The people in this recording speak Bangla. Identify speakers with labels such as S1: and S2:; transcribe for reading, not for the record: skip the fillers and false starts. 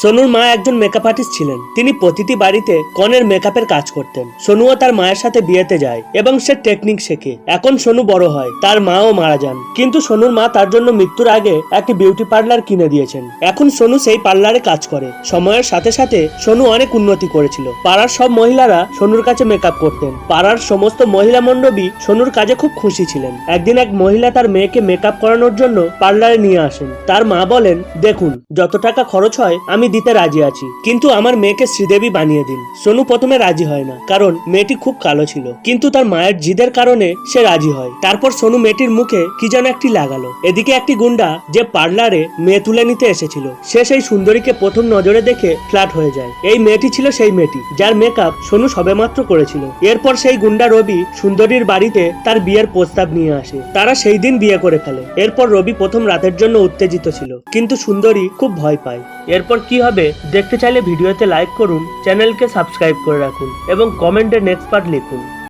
S1: সোনুর মা একজন মেকআপ আর্টিস্ট ছিলেন। তিনি প্রতিটি বাড়িতে কনের মেকআপের কাজ করতেন। সোনুও তার মায়ের সাথে বিয়েতে যায় এবং সে টেকনিক শেখে। এখন সোনু বড় হয়, তার মাও মারা যান, কিন্তু সোনুর মা তার জন্য মৃত্যুর আগে একটি বিউটি পার্লার কিনে দিয়েছেন। এখন সোনু সেই পার্লারে কাজ করে। সময়ের সাথে সাথে সোনু অনেক উন্নতি করেছিল। পাড়ার সব মহিলারা সোনুর কাছে মেকআপ করতেন। পাড়ার সমস্ত মহিলা মণ্ডপী সোনুর কাজে খুব খুশি ছিলেন। একদিন এক মহিলা তার মেয়েকে মেকআপ করানোর জন্য পার্লারে নিয়ে আসেন। তার মা বলেন, দেখুন, যত টাকা খরচ হয় আমি দিতে রাজি আছি, কিন্তু আমার মেয়েকে শ্রীদেবী বানিয়ে দিন। সোনু প্রথমে রাজি হয় না, কারণ মেয়েটি খুব কালো ছিল, কিন্তু তার মায়ের জিদের কারণে সে রাজি হয়। তারপর সোনু মেয়েটির মুখে কি যেন একটি লাগালো। এদিকে একটি গুন্ডা যে পার্লারে মেয়ে তুলে নিতে এসেছিল, সে সেই সুন্দরীকে প্রথম নজরে দেখে ফ্ল্যাট হয়ে যায়। এই মেয়েটি ছিল সেই মেয়েটি যার মেকআপ সোনু সবেমাত্র করেছিল। এরপর সেই গুন্ডা রবি সুন্দরীর বাড়িতে তার বিয়ের প্রস্তাব নিয়ে আসে। তারা সেই দিন বিয়ে করে ফেলে। এরপর রবি প্রথম রাতের জন্য উত্তেজিত ছিল, কিন্তু সুন্দরী খুব ভয় পায়। এরপর কি হবে দেখতে চাইলে ভিডিওতে লাইক করুন, চ্যানেলকে সাবস্ক্রাইব করে রাখুন এবং কমেন্টে নেক্সট পার্ট লিখুন।